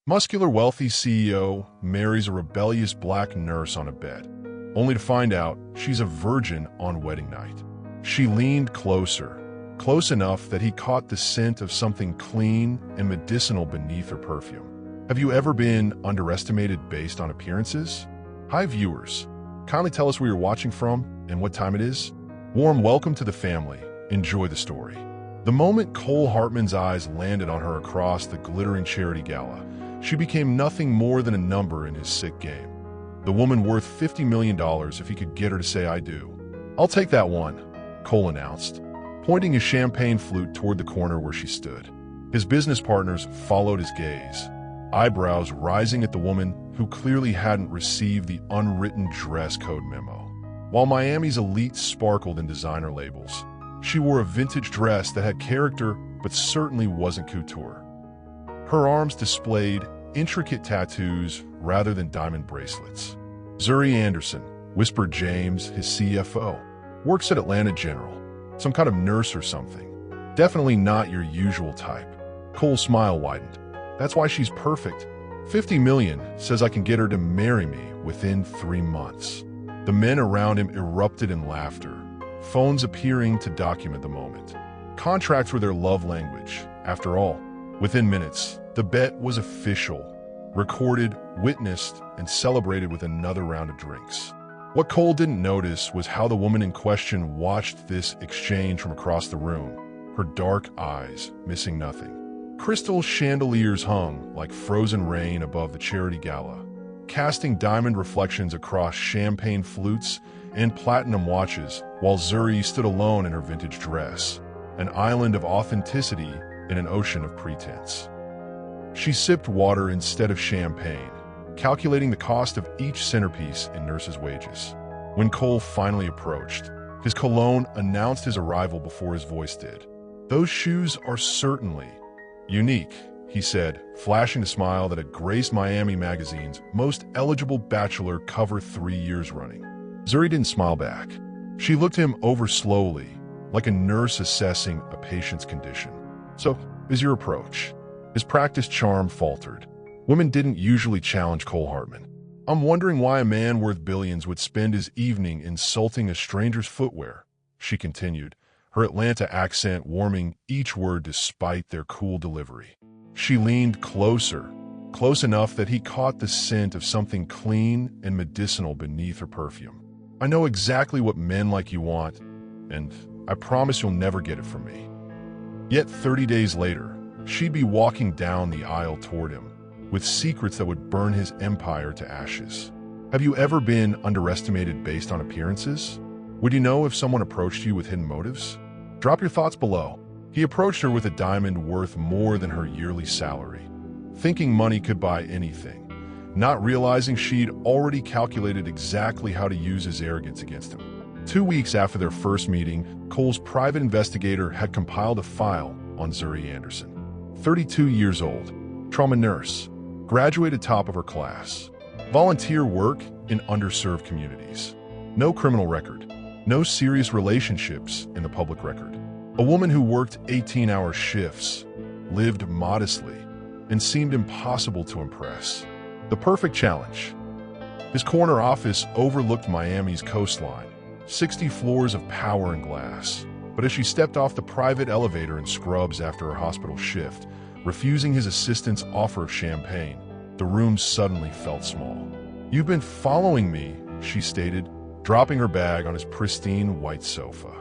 Muscular wealthy CEO marries a rebellious black nurse on a bed, only to find out she's a virgin on wedding night. She leaned closer, close enough that he caught the scent of something clean and medicinal beneath her perfume. Have you ever been underestimated based on appearances? Hi viewers, kindly tell us where you're watching from and what time it is. Warm welcome to the family. Enjoy the story. The moment Cole Hartman's eyes landed on her across the glittering charity gala, she became nothing more than a number in his sick game. The woman worth $50 million if he could get her to say "I do." "I'll take that one," Cole announced, pointing his champagne flute toward the corner where she stood. His business partners followed his gaze, eyebrows rising at the woman who clearly hadn't received the unwritten dress code memo. While Miami's elite sparkled in designer labels, she wore a vintage dress that had character but certainly wasn't couture. Her arms displayed intricate tattoos rather than diamond bracelets. "Zuri Anderson," whispered James, his CFO, "works at Atlanta General. Some kind of nurse or something. Definitely not your usual type." Cole's smile widened. "That's why she's perfect. 50 million says I can get her to marry me within 3 months." The men around him erupted in laughter, phones appearing to document the moment. Contracts were their love language, after all. Within minutes, the bet was official, recorded, witnessed, and celebrated with another round of drinks. What Cole didn't notice was how the woman in question watched this exchange from across the room, her dark eyes missing nothing. Crystal chandeliers hung like frozen rain above the charity gala, casting diamond reflections across champagne flutes and platinum watches, while Zuri stood alone in her vintage dress, an island of authenticity in an ocean of pretense. She sipped water instead of champagne, calculating the cost of each centerpiece in nurses' wages. When Cole finally approached, his cologne announced his arrival before his voice did. "Those shoes are certainly unique," he said, flashing a smile that had graced Miami Magazine's Most Eligible Bachelor cover 3 years running. Zuri didn't smile back. She looked him over slowly, like a nurse assessing a patient's condition. "So, is your approach?" His practiced charm faltered. Women didn't usually challenge Cole Hartman. "I'm wondering why a man worth billions would spend his evening insulting a stranger's footwear," she continued, her Atlanta accent warming each word despite their cool delivery. She leaned closer, close enough that he caught the scent of something clean and medicinal beneath her perfume. "I know exactly what men like you want, and I promise you'll never get it from me." Yet 30 days later, she'd be walking down the aisle toward him, with secrets that would burn his empire to ashes. Have you ever been underestimated based on appearances? Would you know if someone approached you with hidden motives? Drop your thoughts below. He approached her with a diamond worth more than her yearly salary, thinking money could buy anything, not realizing she'd already calculated exactly how to use his arrogance against him. 2 weeks after their first meeting, Cole's private investigator had compiled a file on Zuri Anderson. 32 years old, trauma nurse, graduated top of her class, volunteer work in underserved communities. No criminal record, no serious relationships in the public record. A woman who worked 18-hour shifts, lived modestly, and seemed impossible to impress. The perfect challenge. His corner office overlooked Miami's coastline, 60 floors of power and glass. But as she stepped off the private elevator in scrubs after her hospital shift, refusing his assistant's offer of champagne, the room suddenly felt small. "You've been following me," she stated, dropping her bag on his pristine white sofa.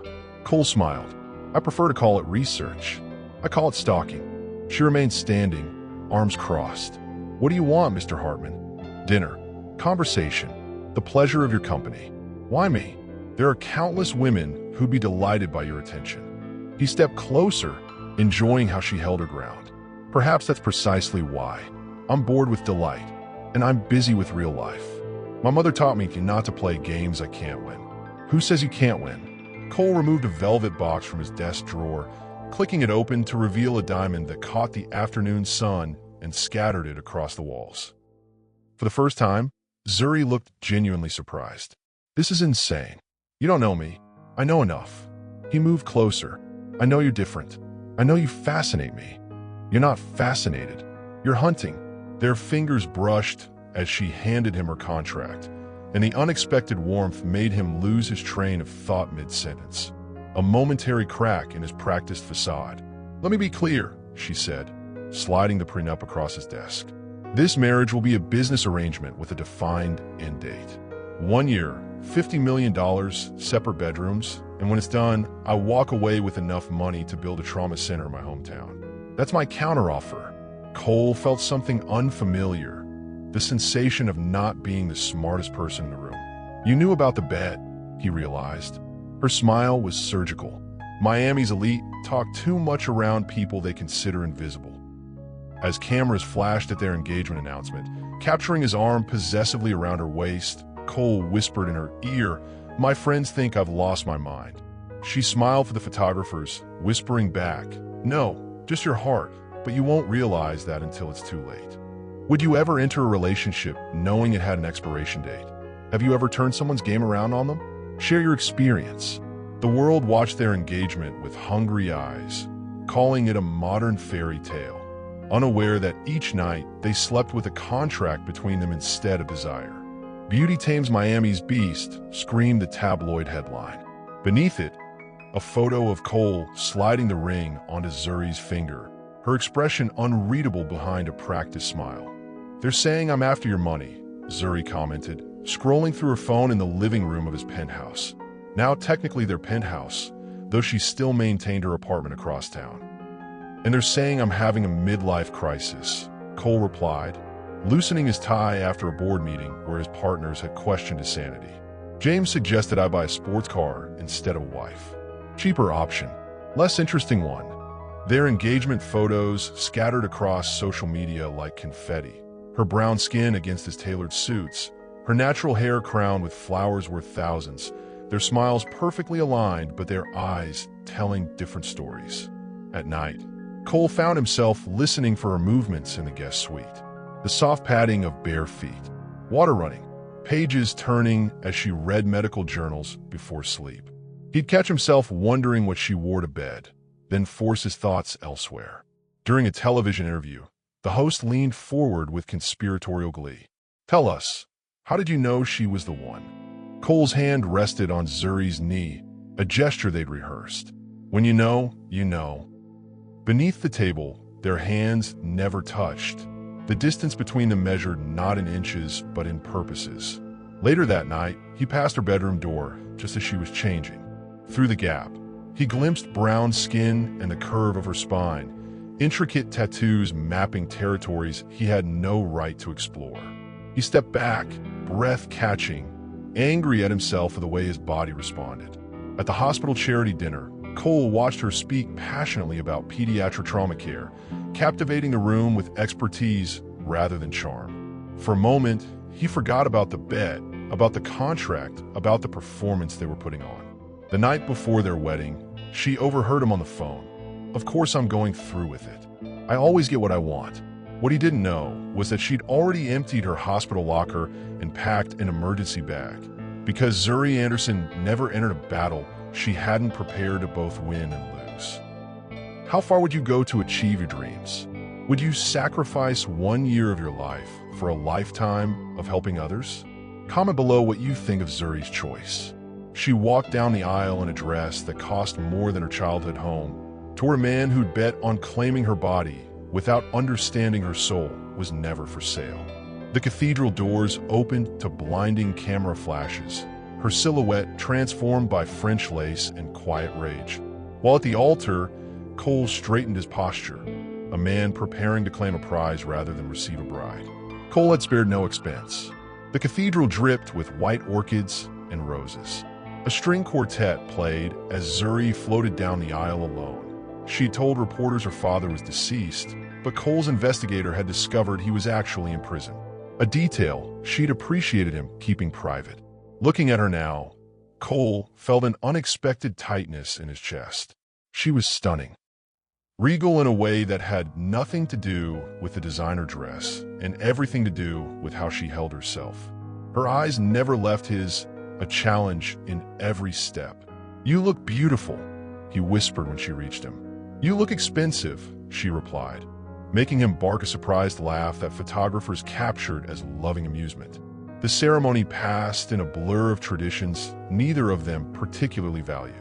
Cole smiled. "I prefer to call it research. I call it stalking." She remained standing, arms crossed. "What do you want, Mr. Hartman?" "Dinner. Conversation. The pleasure of your company." "Why me? There are countless women who'd be delighted by your attention." He stepped closer, enjoying how she held her ground. "Perhaps that's precisely why. I'm bored with delight, and I'm busy with real life. My mother taught me not to play games I can't win." "Who says you can't win?" Cole removed a velvet box from his desk drawer, clicking it open to reveal a diamond that caught the afternoon sun and scattered it across the walls. For the first time, Zuri looked genuinely surprised. "This is insane. You don't know me. I know enough." He moved closer. "I know you're different. I know you fascinate me." "You're not fascinated. You're hunting." Their fingers brushed as she handed him her contract, and the unexpected warmth made him lose his train of thought mid-sentence. A momentary crack in his practiced facade. "Let me be clear," she said, sliding the prenup across his desk. "This marriage will be a business arrangement with a defined end date. 1 year, $50 million, separate bedrooms, and when it's done, I walk away with enough money to build a trauma center in my hometown. That's my counteroffer." Cole felt something unfamiliar, the sensation of not being the smartest person in the room. "You knew about the bet," he realized. Her smile was surgical. Miami's elite talk too much around people they consider invisible. As cameras flashed at their engagement announcement, capturing his arm possessively around her waist, Cole whispered in her ear, "My friends think I've lost my mind." She smiled for the photographers, whispering back, "No, just your heart, but you won't realize that until it's too late." Would you ever enter a relationship knowing it had an expiration date? Have you ever turned someone's game around on them? Share your experience. The world watched their engagement with hungry eyes, calling it a modern fairy tale, unaware that each night they slept with a contract between them instead of desire. "Beauty tames Miami's beast," screamed the tabloid headline. Beneath it, a photo of Cole sliding the ring onto Zuri's finger, her expression unreadable behind a practiced smile. "They're saying I'm after your money," Zuri commented, scrolling through her phone in the living room of his penthouse. Now technically their penthouse, though she still maintained her apartment across town. "And they're saying I'm having a midlife crisis," Cole replied, loosening his tie after a board meeting where his partners had questioned his sanity. "James suggested I buy a sports car instead of a wife. Cheaper option, less interesting one." Their engagement photos scattered across social media like confetti, her brown skin against his tailored suits, her natural hair crowned with flowers worth thousands, their smiles perfectly aligned but their eyes telling different stories. At night, Cole found himself listening for her movements in the guest suite. The soft padding of bare feet, water running, pages turning as she read medical journals before sleep. He'd catch himself wondering what she wore to bed, then force his thoughts elsewhere. During a television interview, the host leaned forward with conspiratorial glee. "Tell us, how did you know she was the one?" Cole's hand rested on Zuri's knee, a gesture they'd rehearsed. "When you know, you know." Beneath the table, their hands never touched, the distance between them measured not in inches but in purposes. Later that night, he passed her bedroom door just as she was changing. Through the gap, he glimpsed brown skin and the curve of her spine, intricate tattoos mapping territories he had no right to explore. He stepped back, breath catching, angry at himself for the way his body responded. At the hospital charity dinner, Cole watched her speak passionately about pediatric trauma care, captivating the room with expertise rather than charm. For a moment, he forgot about the bet, about the contract, about the performance they were putting on. The night before their wedding, she overheard him on the phone. "Of course I'm going through with it. I always get what I want." What he didn't know was that she'd already emptied her hospital locker and packed an emergency bag. Because Zuri Anderson never entered a battle she hadn't prepared to both win and lose. How far would you go to achieve your dreams? Would you sacrifice 1 year of your life for a lifetime of helping others? Comment below what you think of Zuri's choice. She walked down the aisle in a dress that cost more than her childhood home, toward a man who'd bet on claiming her body without understanding her soul was never for sale. The cathedral doors opened to blinding camera flashes, her silhouette transformed by French lace and quiet rage. While at the altar, Cole straightened his posture, a man preparing to claim a prize rather than receive a bride. Cole had spared no expense. The cathedral dripped with white orchids and roses. A string quartet played as Zuri floated down the aisle alone. She told reporters her father was deceased, but Cole's investigator had discovered he was actually in prison. A detail she'd appreciated him keeping private. Looking at her now, Cole felt an unexpected tightness in his chest. She was stunning. Regal in a way that had nothing to do with the designer dress and everything to do with how she held herself. Her eyes never left his, a challenge in every step. "You look beautiful," he whispered when she reached him. "You look expensive," she replied. making him bark a surprised laugh that photographers captured as loving amusement. The ceremony passed in a blur of traditions neither of them particularly valued.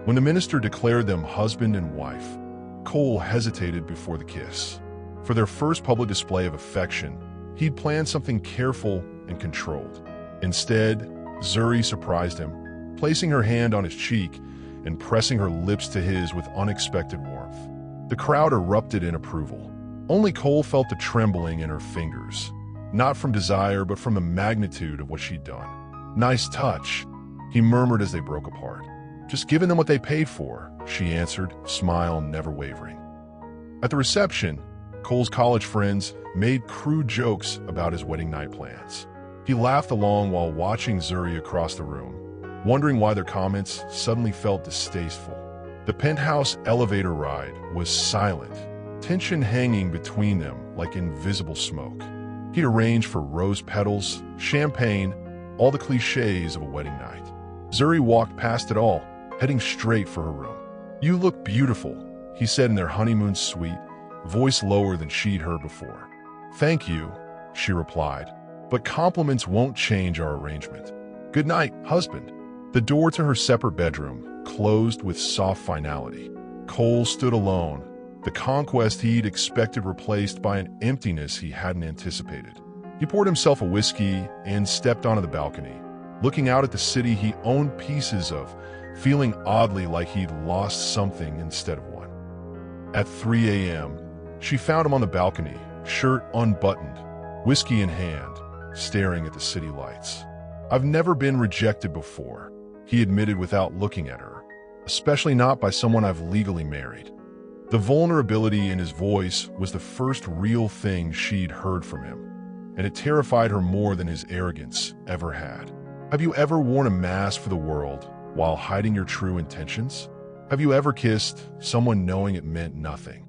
When the minister declared them husband and wife, Cole hesitated before the kiss. For their first public display of affection, he'd planned something careful and controlled. Instead, Zuri surprised him, placing her hand on his cheek and pressing her lips to his with unexpected warmth. The crowd erupted in approval. Only Cole felt the trembling in her fingers, not from desire but from the magnitude of what she'd done. "Nice touch," he murmured as they broke apart. "Just giving them what they paid for," she answered, smile never wavering. At the reception, Cole's college friends made crude jokes about his wedding night plans. He laughed along while watching Zuri across the room, wondering why their comments suddenly felt distasteful. The penthouse elevator ride was silent, tension hanging between them like invisible smoke. He'd arranged for rose petals, champagne, all the cliches of a wedding night. Zuri walked past it all, heading straight for her room. "You look beautiful," he said in their honeymoon suite, voice lower than she'd heard before. "Thank you," she replied, "but compliments won't change our arrangement. Good night, husband." The door to her separate bedroom closed with soft finality. Cole stood alone, the conquest he'd expected replaced by an emptiness he hadn't anticipated. He poured himself a whiskey and stepped onto the balcony, looking out at the city he owned pieces of, feeling oddly like he'd lost something instead of one. At 3 a.m., she found him on the balcony, shirt unbuttoned, whiskey in hand, staring at the city lights. "I've never been rejected before," he admitted without looking at her, "especially not by someone I've legally married." The vulnerability in his voice was the first real thing she'd heard from him, and it terrified her more than his arrogance ever had. Have you ever worn a mask for the world while hiding your true intentions? Have you ever kissed someone knowing it meant nothing,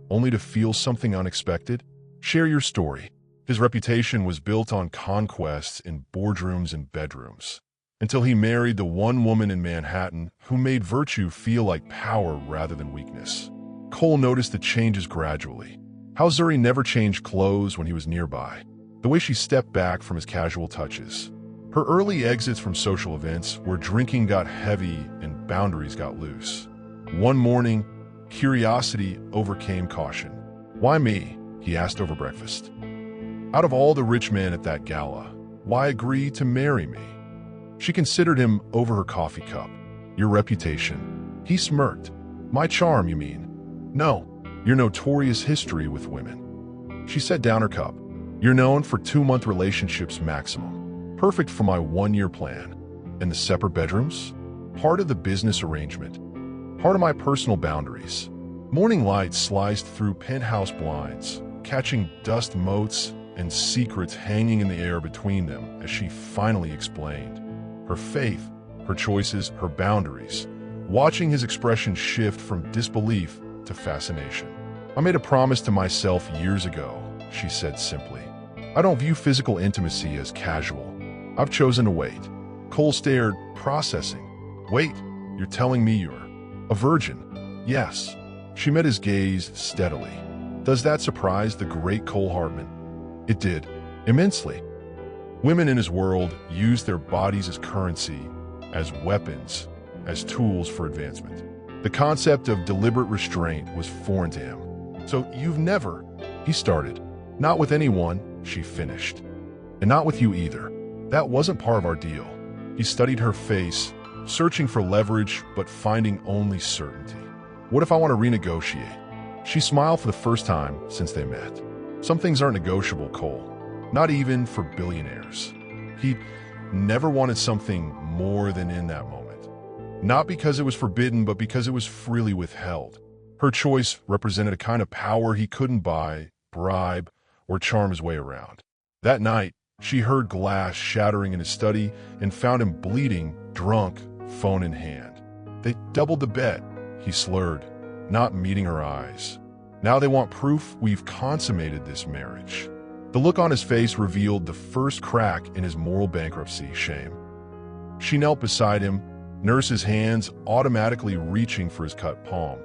only to feel something unexpected? Share your story. His reputation was built on conquests in boardrooms and bedrooms, until he married the one woman in Manhattan who made virtue feel like power rather than weakness. Cole noticed the changes gradually. How Zuri never changed clothes when he was nearby. The way she stepped back from his casual touches. Her early exits from social events where drinking got heavy and boundaries got loose. One morning, curiosity overcame caution. "Why me?" he asked over breakfast. "Out of all the rich men at that gala, why agree to marry me?" She considered him over her coffee cup. "Your reputation." He smirked. "My charm, you mean?" "No, your notorious history with women." She set down her cup. "You're known for 2-month relationships maximum. Perfect for my 1-year plan. And the separate bedrooms? Part of the business arrangement. Part of my personal boundaries." Morning light sliced through penthouse blinds, catching dust motes and secrets hanging in the air between them as she finally explained. Her faith, her choices, her boundaries, watching his expression shift from disbelief to fascination. "I made a promise to myself years ago," she said simply. "I don't view physical intimacy as casual. I've chosen to wait." Cole stared, processing. "Wait, you're telling me you're a virgin?" "Yes." She met his gaze steadily. Does that surprise the great Cole Hartman? It did, immensely. Women in his world used their bodies as currency, as weapons, as tools for advancement. The concept of deliberate restraint was foreign to him. "So you've never," he started. "Not with anyone," she finished. "And not with you either. That wasn't part of our deal." He studied her face, searching for leverage but finding only certainty. "What if I want to renegotiate?" She smiled for the first time since they met. "Some things aren't negotiable, Cole. Not even for billionaires." He never wanted something more than in that moment. Not because it was forbidden, but because it was freely withheld. Her choice represented a kind of power he couldn't buy, bribe, or charm his way around. That night, she heard glass shattering in his study and found him bleeding, drunk, phone in hand. "They doubled the bet," he slurred, not meeting her eyes. "Now they want proof we've consummated this marriage." The look on his face revealed the first crack in his moral bankruptcy, shame. She knelt beside him, nurse's hands automatically reaching for his cut palm,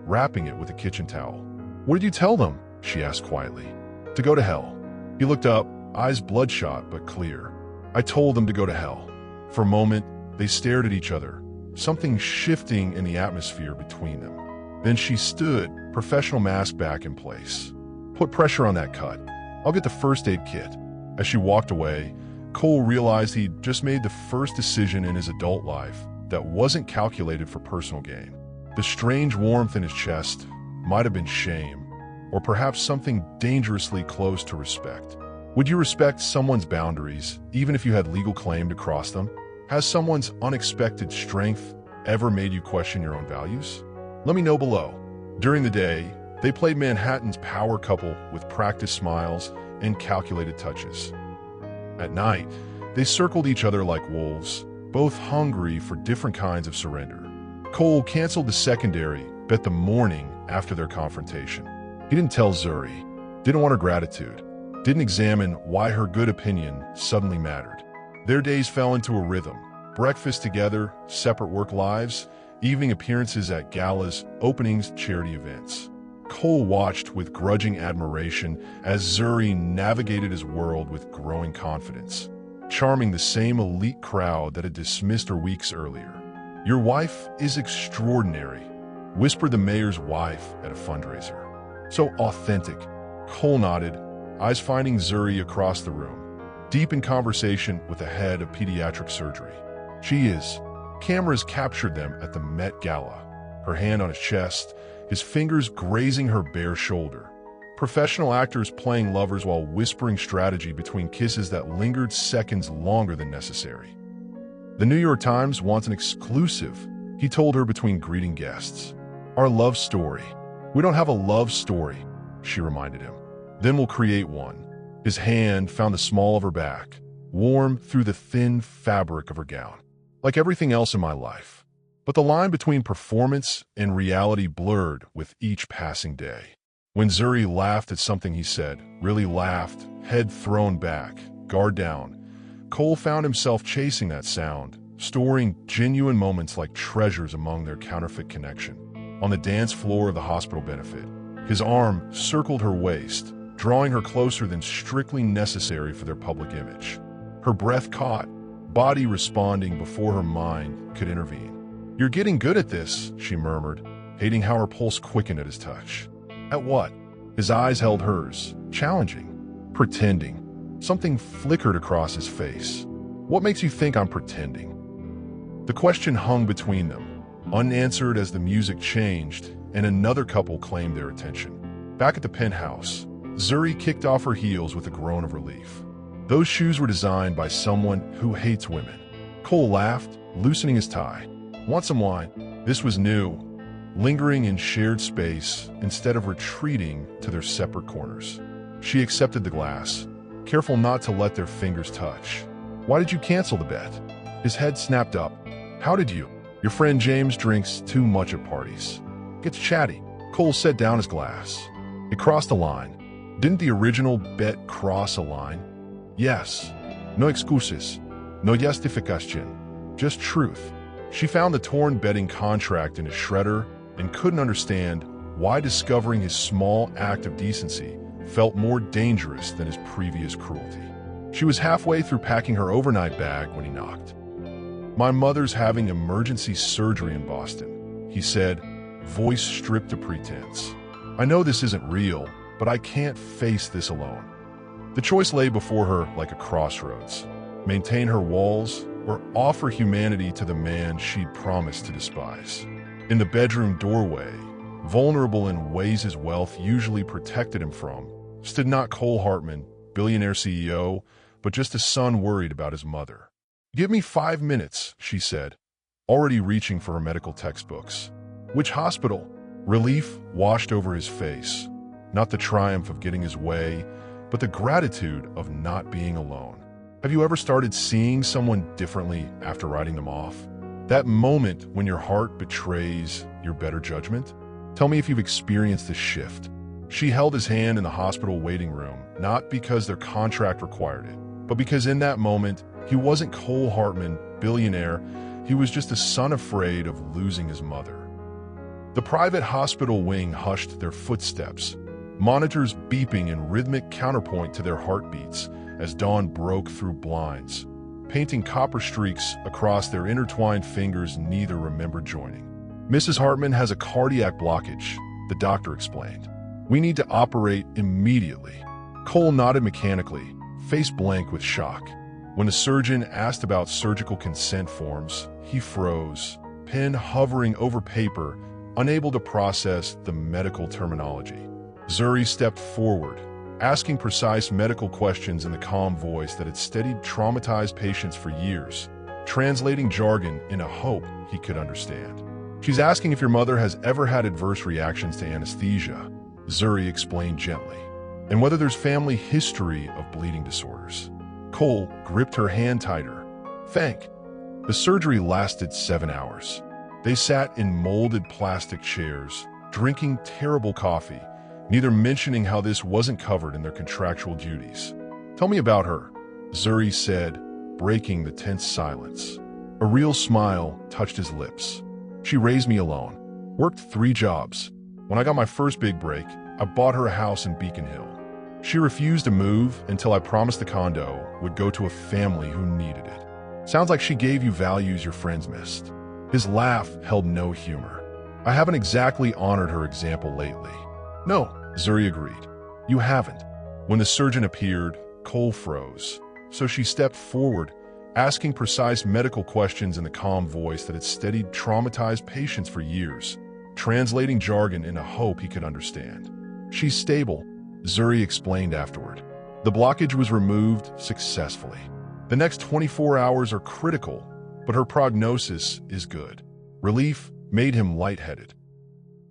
wrapping it with a kitchen towel. "What did you tell them?" she asked quietly. To go to hell. He looked up, eyes bloodshot but clear. I told them to go to hell. For a moment, they stared at each other, something shifting in the atmosphere between them. Then she stood, professional mask back in place. Put pressure on that cut. I'll get the first aid kit. As she walked away, Cole realized he'd just made the first decision in his adult life that wasn't calculated for personal gain. The strange warmth in his chest might have been shame, or perhaps something dangerously close to respect. Would you respect someone's boundaries, even if you had legal claim to cross them? Has someone's unexpected strength ever made you question your own values? Let me know below. During the day, they played Manhattan's power couple with practiced smiles and calculated touches. At night, they circled each other like wolves, both hungry for different kinds of surrender. Cole canceled the secondary bet the morning after their confrontation. He didn't tell Zuri, didn't want her gratitude, didn't examine why her good opinion suddenly mattered. Their days fell into a rhythm. Breakfast together, separate work lives, evening appearances at galas, openings, charity events. Cole watched with grudging admiration as Zuri navigated his world with growing confidence, charming the same elite crowd that had dismissed her weeks earlier. Your wife is extraordinary, whispered the mayor's wife at a fundraiser. So authentic. Cole nodded, eyes finding Zuri across the room, deep in conversation with the head of pediatric surgery. She is. Cameras captured them at the Met Gala, her hand on his chest, his fingers grazing her bare shoulder. Professional actors playing lovers while whispering strategy between kisses that lingered seconds longer than necessary. The New York Times wants an exclusive, he told her between greeting guests. Our love story. We don't have a love story, she reminded him. Then we'll create one. His hand found the small of her back, warm through the thin fabric of her gown. Like everything else in my life. But the line between performance and reality blurred with each passing day. When Zuri laughed at something he said, really laughed, head thrown back, guard down, Cole found himself chasing that sound, storing genuine moments like treasures among their counterfeit connection. On the dance floor of the hospital benefit, his arm circled her waist, drawing her closer than strictly necessary for their public image. Her breath caught, body responding before her mind could intervene. You're getting good at this, she murmured, hating how her pulse quickened at his touch. At what? His eyes held hers, challenging, pretending. Something flickered across his face. What makes you think I'm pretending? The question hung between them, unanswered as the music changed and another couple claimed their attention. Back at the penthouse, Zuri kicked off her heels with a groan of relief. Those shoes were designed by someone who hates women. Cole laughed, loosening his tie. Want some wine? This was new, lingering in shared space instead of retreating to their separate corners. She accepted the glass, careful not to let their fingers touch. Why did you cancel the bet? His head snapped up. How did you? Your friend James drinks too much at parties. Gets chatty. Cole set down his glass. It crossed a line. Didn't the original bet cross a line? Yes. No excuses. No justification. Just truth. She found the torn betting contract in his shredder and couldn't understand why discovering his small act of decency felt more dangerous than his previous cruelty. She was halfway through packing her overnight bag when he knocked. My mother's having emergency surgery in Boston, he said, voice stripped of pretense. I know this isn't real, but I can't face this alone. The choice lay before her like a crossroads. Maintain her walls or offer humanity to the man she'd promised to despise. In the bedroom doorway, vulnerable in ways his wealth usually protected him from, stood not Cole Hartman, billionaire CEO, but just a son worried about his mother. Give me 5 minutes, she said, already reaching for her medical textbooks. Which hospital? Relief washed over his face, not the triumph of getting his way, but the gratitude of not being alone. Have you ever started seeing someone differently after writing them off? That moment when your heart betrays your better judgment? Tell me if you've experienced this shift. She held his hand in the hospital waiting room, not because their contract required it, but because in that moment, he wasn't Cole Hartman, billionaire, he was just a son afraid of losing his mother. The private hospital wing hushed their footsteps, monitors beeping in rhythmic counterpoint to their heartbeats as dawn broke through blinds, painting copper streaks across their intertwined fingers neither remembered joining. "Mrs. Hartman has a cardiac blockage," the doctor explained. "We need to operate immediately." Cole nodded mechanically, face blank with shock. When the surgeon asked about surgical consent forms, he froze, pen hovering over paper, unable to process the medical terminology. Zuri stepped forward, asking precise medical questions in the calm voice that had steadied traumatized patients for years, translating jargon in a hope he could understand. "She's asking if your mother has ever had adverse reactions to anesthesia," Zuri explained gently, "and whether there's family history of bleeding disorders." Cole gripped her hand tighter. "Thank." The surgery lasted 7 hours. They sat in molded plastic chairs, drinking terrible coffee, neither mentioning how this wasn't covered in their contractual duties. "Tell me about her," Zuri said, breaking the tense silence. A real smile touched his lips. "She raised me alone, worked 3 jobs. When I got my first big break, I bought her a house in Beacon Hill. She refused to move until I promised the condo would go to a family who needed it. Sounds like she gave you values your friends missed." His laugh held no humor. "I haven't exactly honored her example lately." "No," Zuri agreed. "You haven't." When the surgeon appeared, Cole froze. So she stepped forward, asking precise medical questions in the calm voice that had steadied traumatized patients for years, translating jargon in a hope he could understand. "She's stable," Zuri explained afterward. "The blockage was removed successfully. The next 24 hours are critical, but her prognosis is good." Relief made him lightheaded.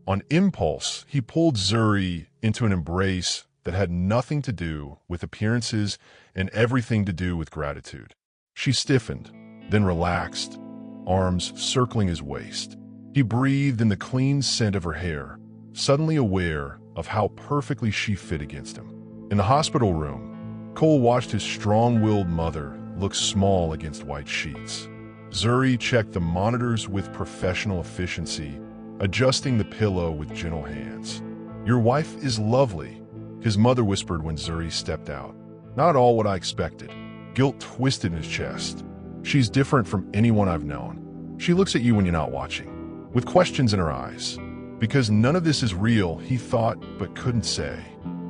On impulse, he pulled Zuri into an embrace that had nothing to do with appearances and everything to do with gratitude. She stiffened, then relaxed, arms circling his waist. He breathed in the clean scent of her hair, suddenly aware of how perfectly she fit against him. In the hospital room, Cole watched his strong-willed mother look small against white sheets. Zuri checked the monitors with professional efficiency, adjusting the pillow with gentle hands. "Your wife is lovely," his mother whispered when Zuri stepped out. "Not at all what I expected." Guilt twisted in his chest. "She's different from anyone I've known. She looks at you when you're not watching, with questions in her eyes." Because none of this is real, he thought but couldn't say.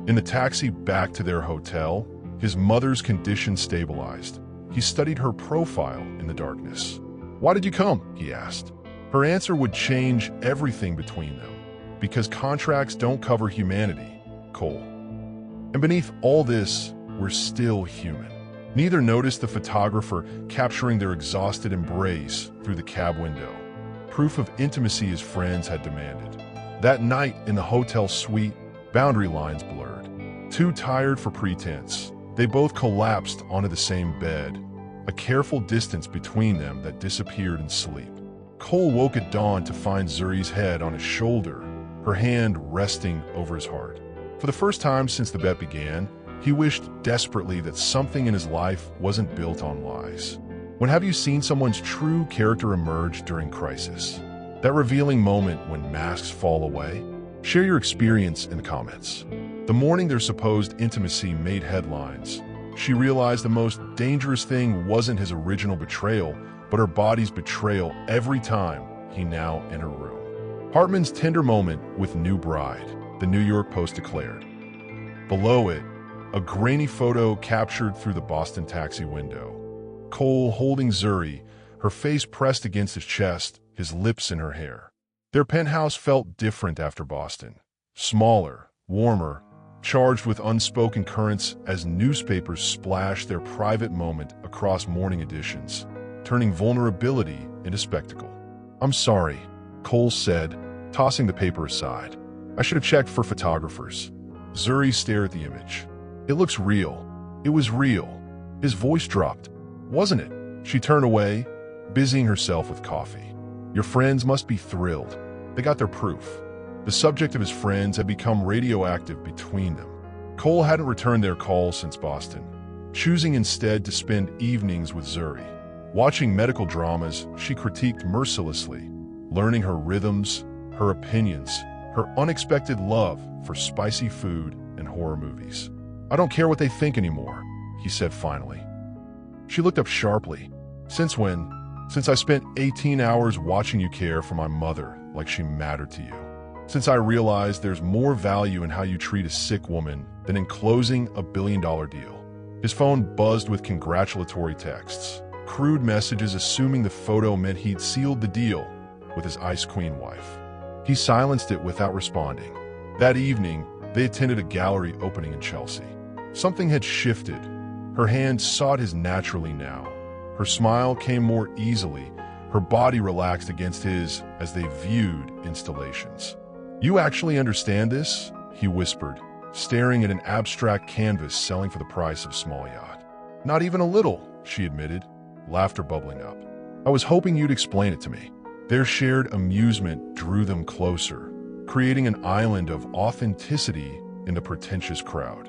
In the taxi back to their hotel, his mother's condition stabilized. He studied her profile in the darkness. "Why did you come?" he asked. Her answer would change everything between them. "Because contracts don't cover humanity, Cole. And beneath all this, we're still human." Neither noticed the photographer capturing their exhausted embrace through the cab window, proof of intimacy his friends had demanded. That night in the hotel suite, boundary lines blurred. Too tired for pretense, they both collapsed onto the same bed, a careful distance between them that disappeared in sleep. Cole woke at dawn to find Zuri's head on his shoulder, her hand resting over his heart. For the first time since the bet began, he wished desperately that something in his life wasn't built on lies. When have you seen someone's true character emerge during crisis? That revealing moment when masks fall away? Share your experience in the comments. The morning their supposed intimacy made headlines, she realized the most dangerous thing wasn't his original betrayal, but her body's betrayal every time he now entered her room. Hartman's tender moment with new bride, the New York Post declared. Below it, a grainy photo captured through the Boston taxi window. Cole holding Zuri, her face pressed against his chest, his lips in her hair. Their penthouse felt different after Boston. Smaller, warmer, charged with unspoken currents as newspapers splashed their private moment across morning editions, turning vulnerability into spectacle. "I'm sorry," Cole said, tossing the paper aside. "I should have checked for photographers." Zuri stared at the image. "It looks real." It was real. His voice dropped. "Wasn't it?" She turned away, busying herself with coffee. "Your friends must be thrilled. They got their proof." The subject of his friends had become radioactive between them. Cole hadn't returned their calls since Boston, choosing instead to spend evenings with Zuri. Watching medical dramas, she critiqued mercilessly, learning her rhythms, her opinions, her unexpected love for spicy food and horror movies. "I don't care what they think anymore," he said finally. She looked up sharply. "Since when?" "Since I spent 18 hours watching you care for my mother like she mattered to you. Since I realized there's more value in how you treat a sick woman than in closing a billion-dollar deal." His phone buzzed with congratulatory texts, crude messages assuming the photo meant he'd sealed the deal with his Ice Queen wife. He silenced it without responding. That evening, they attended a gallery opening in Chelsea. Something had shifted. Her hand sought his naturally now. Her smile came more easily. Her body relaxed against his as they viewed installations. "You actually understand this?" he whispered, staring at an abstract canvas selling for the price of a small yacht. "Not even a little," she admitted, laughter bubbling up. "I was hoping you'd explain it to me." Their shared amusement drew them closer, creating an island of authenticity in the pretentious crowd.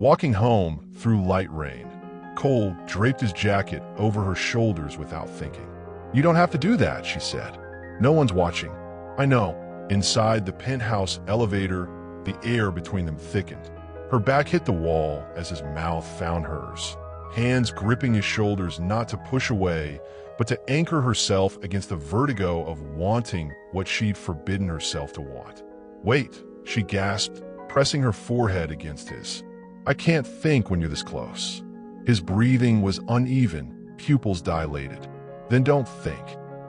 Walking home through light rain, Cole draped his jacket over her shoulders without thinking. "You don't have to do that," she said. "No one's watching." "I know." Inside the penthouse elevator, the air between them thickened. Her back hit the wall as his mouth found hers, hands gripping his shoulders not to push away, but to anchor herself against the vertigo of wanting what she'd forbidden herself to want. "Wait," she gasped, pressing her forehead against his. "I can't think when you're this close." His breathing was uneven, pupils dilated. "Then don't think."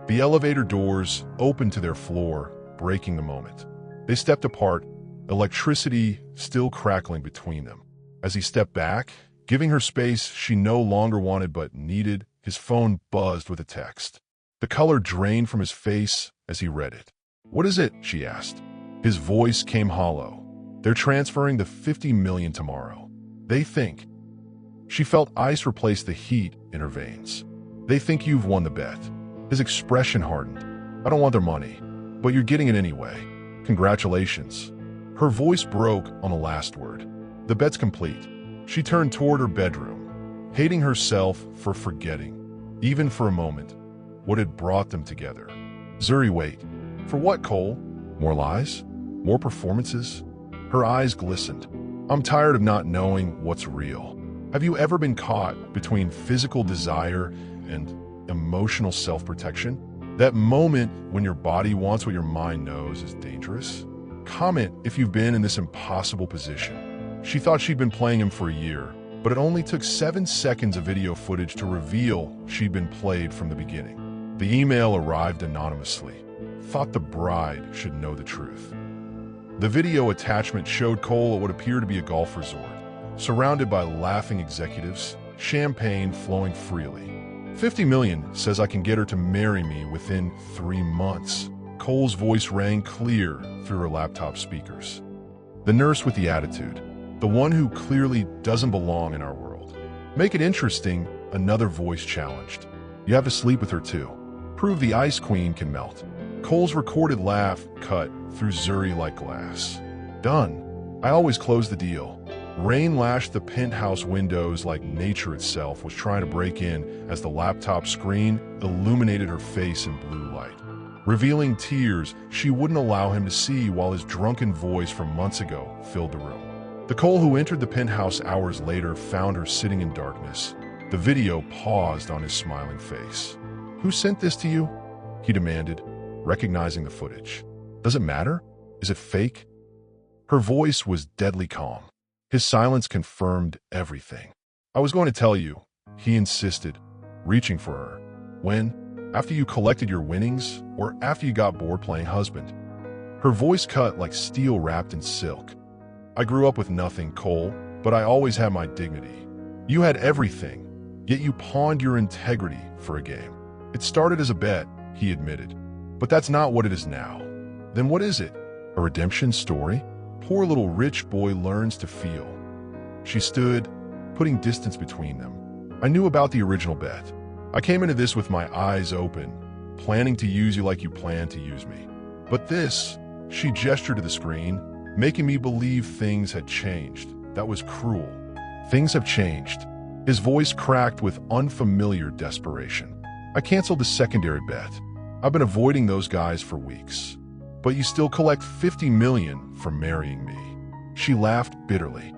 The elevator doors opened to their floor, breaking the moment. They stepped apart, electricity still crackling between them. As he stepped back, giving her space she no longer wanted but needed, his phone buzzed with a text. The color drained from his face as he read it. "What is it?" she asked. His voice came hollow. "They're transferring the $50 million tomorrow. They think." She felt ice replace the heat in her veins. "They think you've won the bet." His expression hardened. "I don't want their money, but you're getting it anyway. Congratulations." Her voice broke on the last word. "The bet's complete." She turned toward her bedroom, hating herself for forgetting, even for a moment, what had brought them together. "Zuri, wait. For what, Cole? More lies? More performances?" Her eyes glistened. "I'm tired of not knowing what's real. Have you ever been caught between physical desire and emotional self-protection? That moment when your body wants what your mind knows is dangerous? Comment if you've been in this impossible position." She thought she'd been playing him for a year, but it only took 7 seconds of video footage to reveal she'd been played from the beginning. The email arrived anonymously. "Thought the bride should know the truth." The video attachment showed Cole at what appeared to be a golf resort, surrounded by laughing executives, champagne flowing freely. "50 million says I can get her to marry me within 3 months." Cole's voice rang clear through her laptop speakers. The nurse with the attitude, the one who clearly doesn't belong in our world. "Make it interesting," another voice challenged. "You have to sleep with her too. Prove the Ice Queen can melt." Cole's recorded laugh cut through Zuri like glass. "Done. I always close the deal." Rain lashed the penthouse windows like nature itself was trying to break in as the laptop screen illuminated her face in blue light, revealing tears she wouldn't allow him to see while his drunken voice from months ago filled the room. The Cole who entered the penthouse hours later found her sitting in darkness. The video paused on his smiling face. "Who sent this to you?" he demanded, recognizing the footage. "Does it matter? Is it fake?" Her voice was deadly calm. His silence confirmed everything. "I was going to tell you," he insisted, reaching for her. "When? After you collected your winnings, or after you got bored playing husband?" Her voice cut like steel wrapped in silk. "I grew up with nothing, Cole, but I always had my dignity. You had everything, yet you pawned your integrity for a game." "It started as a bet," he admitted, "but that's not what it is now." "Then what is it? A redemption story?" Poor little rich boy learns to feel. She stood, putting distance between them. "I knew about the original bet. I came into this with my eyes open, planning to use you like you planned to use me. But this," she gestured to the screen, "making me believe things had changed. That was cruel." "Things have changed." His voice cracked with unfamiliar desperation. "I canceled the secondary bet. I've been avoiding those guys for weeks. But you still collect 50 million for marrying me. She laughed bitterly.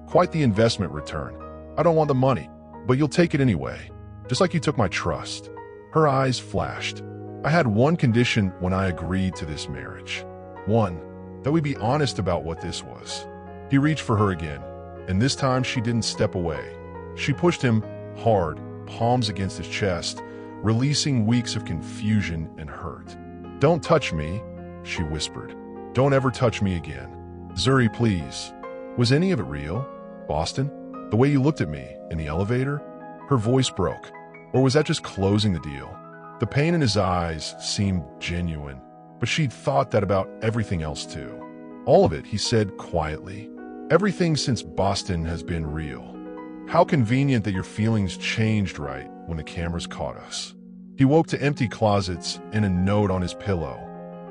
Quite the investment return. I don't want the money, but you'll take it anyway, just like you took my trust. Her eyes flashed. I had one condition when I agreed to this marriage. One, that we be honest about what this was. He reached for her again, and this time she didn't step away. She pushed him hard, palms against his chest, releasing weeks of confusion and hurt. "Don't touch me," she whispered. "Don't ever touch me again. Zuri, please." Was any of it real? Boston? The way you looked at me in the elevator? Her voice broke. Or was that just closing the deal? The pain in his eyes seemed genuine, but she'd thought that about everything else too. All of it, he said quietly. Everything since Boston has been real. How convenient that your feelings changed right when the cameras caught us. He woke to empty closets and a note on his pillow.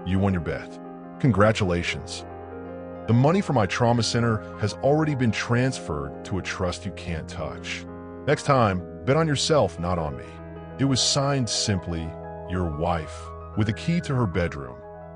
"You won your bet. Congratulations. The money for my trauma center has already been transferred to a trust you can't touch. Next time, bet on yourself, not on me." It was signed simply, "Your wife," with a key to her bedroom,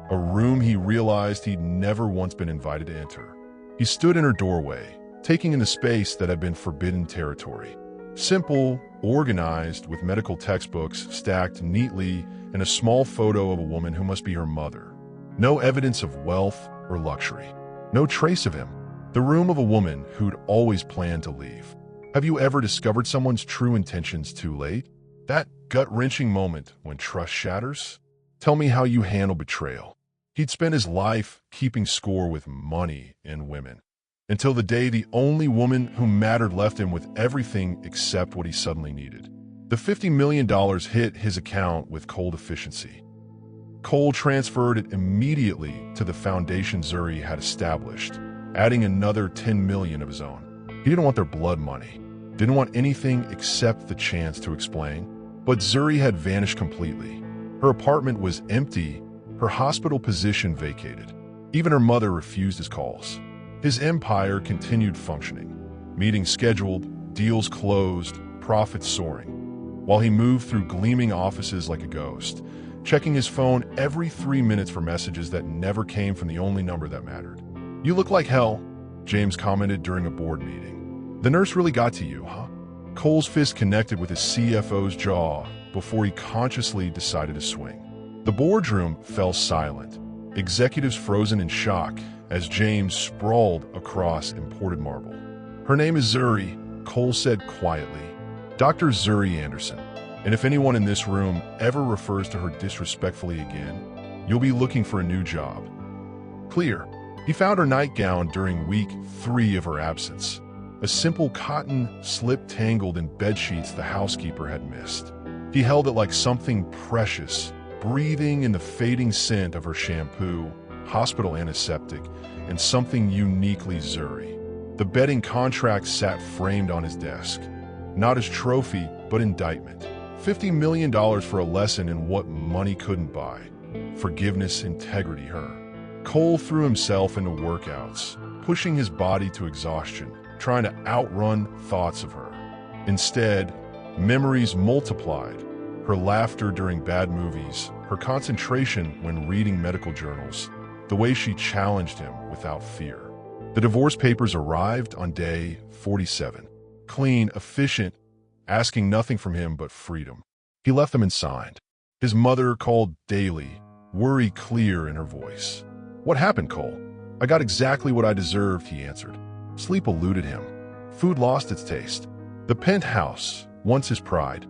a room he realized he'd never once been invited to enter. He stood in her doorway, taking in the space that had been forbidden territory. Simple, organized, with medical textbooks stacked neatly and a small photo of a woman who must be her mother. No evidence of wealth or luxury. No trace of him. The room of a woman who'd always planned to leave. Have you ever discovered someone's true intentions too late? That gut-wrenching moment when trust shatters? Tell me how you handle betrayal. He'd spent his life keeping score with money and women, until the day the only woman who mattered left him with everything except what he suddenly needed. The $50 million hit his account with cold efficiency. Cole transferred it immediately to the foundation Zuri had established, adding another $10 million of his own. He didn't want their blood money, didn't want anything except the chance to explain. But Zuri had vanished completely. Her apartment was empty, her hospital position vacated. Even her mother refused his calls. His empire continued functioning. Meetings scheduled, deals closed, profits soaring. While he moved through gleaming offices like a ghost, checking his phone every 3 minutes for messages that never came from the only number that mattered. "You look like hell," James commented during a board meeting. "The nurse really got to you, huh?" Cole's fist connected with his CFO's jaw before he consciously decided to swing. The boardroom fell silent, executives frozen in shock as James sprawled across imported marble. "Her name is Zuri," Cole said quietly. "Dr. Zuri Anderson. And if anyone in this room ever refers to her disrespectfully again, you'll be looking for a new job." Clear. He found her nightgown during week 3 of her absence. A simple cotton slip tangled in bedsheets the housekeeper had missed. He held it like something precious, breathing in the fading scent of her shampoo, hospital antiseptic, and something uniquely Zuri. The bedding contract sat framed on his desk. Not as trophy, but indictment. $50 million for a lesson in what money couldn't buy. Forgiveness, integrity, her. Cole threw himself into workouts, pushing his body to exhaustion, trying to outrun thoughts of her. Instead, memories multiplied. Her laughter during bad movies, her concentration when reading medical journals, the way she challenged him without fear. The divorce papers arrived on day 47. Clean, efficient, asking nothing from him but freedom. He left them and signed. His mother called daily, worry clear in her voice. "What happened, Cole?" "I got exactly what I deserved," he answered. Sleep eluded him. Food lost its taste. The penthouse, once his pride,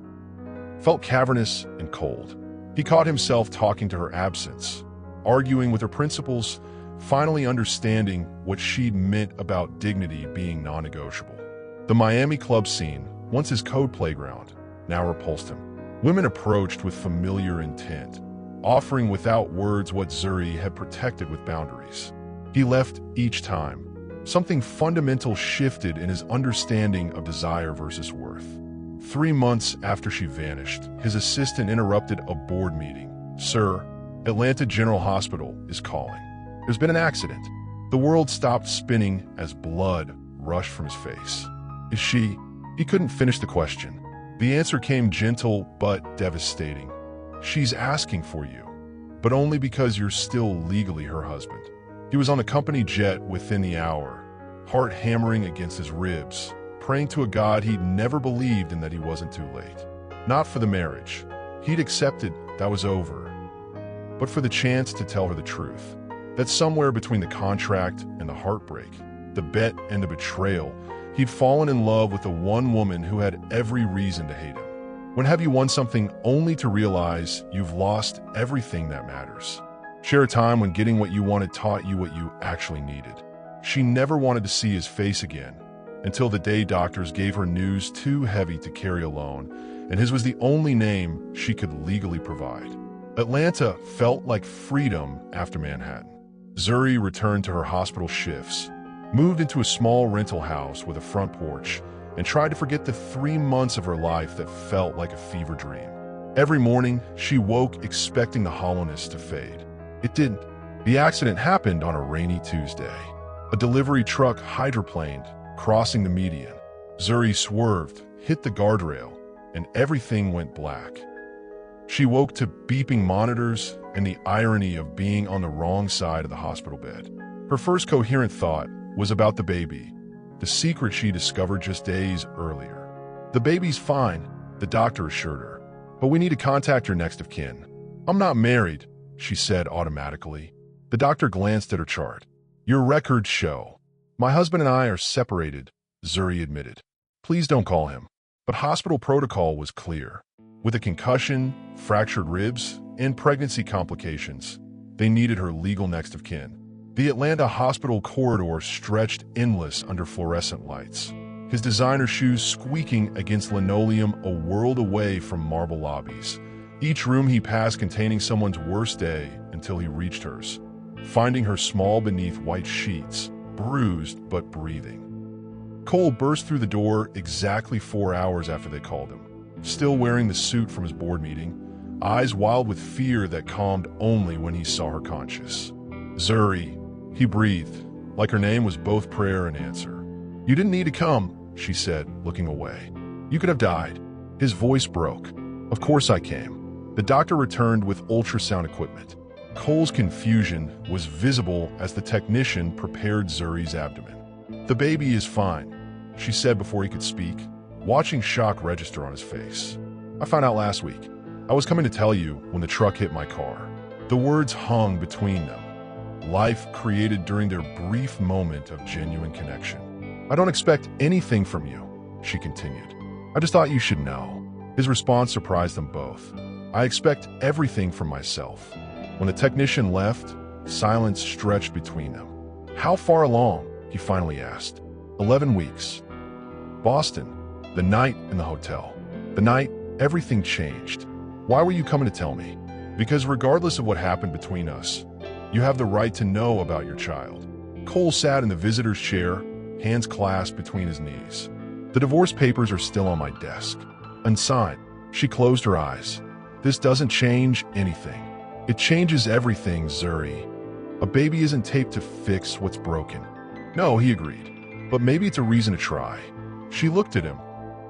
felt cavernous and cold. He caught himself talking to her absence, arguing with her principles, finally understanding what she'd meant about dignity being non-negotiable. The Miami club scene, once his code playground, now repulsed him. Women approached with familiar intent, offering without words what Zuri had protected with boundaries. He left each time. Something fundamental shifted in his understanding of desire versus worth. 3 months after she vanished, his assistant interrupted a board meeting. "Sir, Atlanta General Hospital is calling. There's been an accident." The world stopped spinning as blood rushed from his face. "Is she?" He couldn't finish the question. The answer came gentle but devastating. "She's asking for you." but only because you're still legally her husband. He was on a company jet within the hour, heart hammering against his ribs, praying to a God he'd never believed in that he wasn't too late. Not for the marriage. He'd accepted that was over, but for the chance to tell her the truth. That somewhere between the contract and the heartbreak, the bet and the betrayal, he'd fallen in love with the one woman who had every reason to hate him. When have you won something only to realize you've lost everything that matters? Share a time when getting what you wanted taught you what you actually needed. She never wanted to see his face again, until the day doctors gave her news too heavy to carry alone, and his was the only name she could legally provide. Atlanta felt like freedom after Manhattan. Zuri returned to her hospital shifts, moved into a small rental house with a front porch, and tried to forget the 3 months of her life that felt like a fever dream. Every morning, she woke expecting the hollowness to fade. It didn't. The accident happened on a rainy Tuesday. A delivery truck hydroplaned, crossing the median. Zuri swerved, hit the guardrail, and everything went black. She woke to beeping monitors and the irony of being on the wrong side of the hospital bed. Her first coherent thought was about the baby, the secret she discovered just days earlier. "The baby's fine," the doctor assured her, "but we need to contact your next of kin." "I'm not married," she said automatically. The doctor glanced at her chart. "Your records show." "My husband and I are separated," Zuri admitted. "Please don't call him." But hospital protocol was clear. With a concussion, fractured ribs, and pregnancy complications, they needed her legal next of kin. The Atlanta hospital corridor stretched endless under fluorescent lights, his designer shoes squeaking against linoleum a world away from marble lobbies. Each room he passed containing someone's worst day until he reached hers, finding her small beneath white sheets, bruised but breathing. Cole burst through the door exactly 4 hours after they called him, still wearing the suit from his board meeting, eyes wild with fear that calmed only when he saw her conscious. "Zuri," he breathed, like her name was both prayer and answer. "You didn't need to come," she said, looking away. "You could have died." His voice broke. "Of course I came." The doctor returned with ultrasound equipment. Cole's confusion was visible as the technician prepared Zuri's abdomen. "The baby is fine," she said before he could speak, watching shock register on his face. "I found out last week. I was coming to tell you when the truck hit my car." The words hung between them, life created during their brief moment of genuine connection. "I don't expect anything from you," she continued. "I just thought you should know." His response surprised them both. "I expect everything from myself." When the technician left, silence stretched between them. "How far along?" he finally asked. 11 weeks. Boston. The night in the hotel. The night everything changed. "Why were you coming to tell me?" "Because regardless of what happened between us, you have the right to know about your child." Cole sat in the visitor's chair, hands clasped between his knees. "The divorce papers are still on my desk. Unsigned." She closed her eyes. "This doesn't change anything." "It changes everything, Zuri. A baby isn't taped to fix what's broken." "No," he agreed. "But maybe it's a reason to try." She looked at him.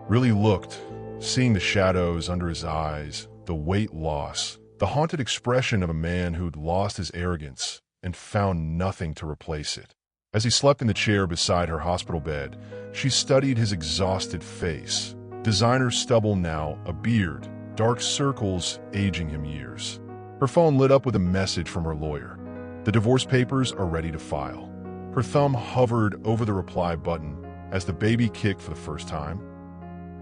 Really looked, seeing the shadows under his eyes, the weight loss, the haunted expression of a man who'd lost his arrogance and found nothing to replace it. As he slept in the chair beside her hospital bed, she studied his exhausted face. Designer stubble now, a beard, dark circles aging him years. Her phone lit up with a message from her lawyer. "The divorce papers are ready to file." Her thumb hovered over the reply button as the baby kicked for the first time.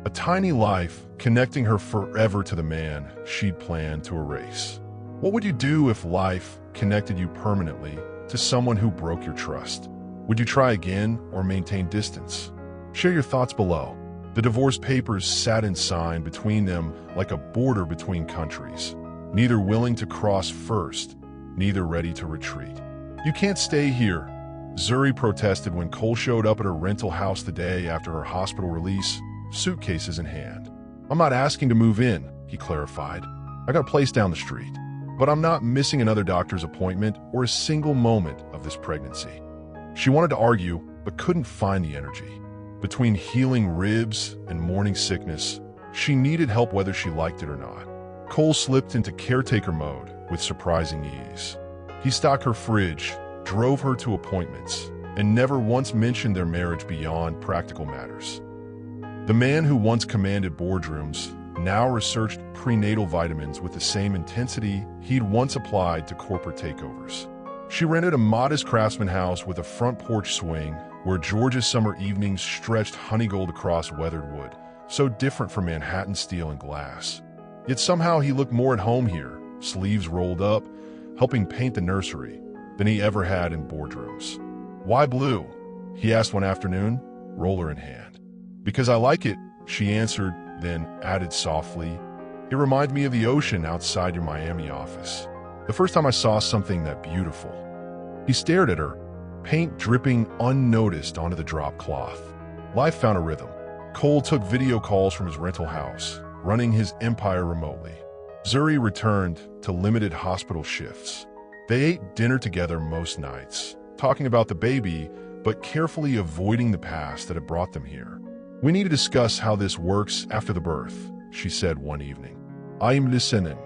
A tiny life connecting her forever to the man she'd planned to erase. What would you do if life connected you permanently to someone who broke your trust? Would you try again or maintain distance? Share your thoughts below. The divorce papers sat in sign between them like a border between countries, neither willing to cross first, neither ready to retreat. "You can't stay here," Zuri protested when Cole showed up at her rental house the day after her hospital release, suitcases in hand. "I'm not asking to move in," he clarified. "I got a place down the street. But I'm not missing another doctor's appointment or a single moment of this pregnancy." She wanted to argue, but couldn't find the energy. Between healing ribs and morning sickness, she needed help whether she liked it or not. Cole slipped into caretaker mode, with surprising ease. He stocked her fridge, drove her to appointments, and never once mentioned their marriage beyond practical matters. The man who once commanded boardrooms now researched prenatal vitamins with the same intensity he'd once applied to corporate takeovers. She rented a modest craftsman house with a front porch swing where Georgia's summer evenings stretched honeygold across weathered wood, so different from Manhattan steel and glass. Yet somehow he looked more at home here, sleeves rolled up, helping paint the nursery, than he ever had in boardrooms. "Why blue?" he asked one afternoon, roller in hand. "Because I like it," she answered, then added softly, "It reminds me of the ocean outside your Miami office. The first time I saw something that beautiful." He stared at her, paint dripping unnoticed onto the drop cloth. Life found a rhythm. Cole took video calls from his rental house, running his empire remotely. Zuri returned to limited hospital shifts. They ate dinner together most nights, talking about the baby, but carefully avoiding the past that had brought them here. "We need to discuss how this works after the birth," she said one evening. "I am listening."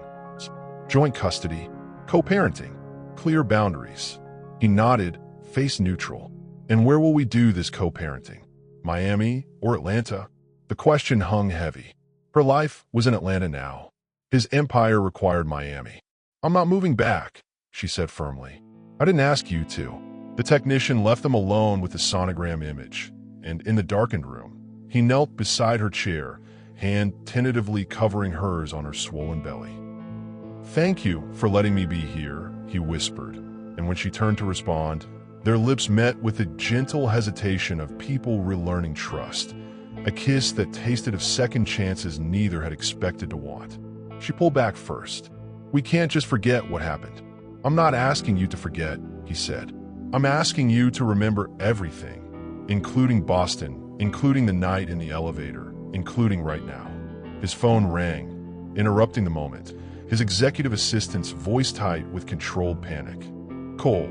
"Joint custody, co-parenting, clear boundaries." He nodded, face neutral. "And where will we do this co-parenting? Miami or Atlanta?" The question hung heavy. Her life was in Atlanta now. His empire required Miami. "I'm not moving back," she said firmly. "I didn't ask you to." The technician left them alone with the sonogram image, and in the darkened room, he knelt beside her chair, hand tentatively covering hers on her swollen belly. "Thank you for letting me be here," he whispered, and when she turned to respond, their lips met with the gentle hesitation of people relearning trust, a kiss that tasted of second chances neither had expected to want. She pulled back first. "We can't just forget what happened." "I'm not asking you to forget," he said. "I'm asking you to remember everything, including Boston, including the night in the elevator, including right now." His phone rang, interrupting the moment, his executive assistant's voice tight with controlled panic. "Cole,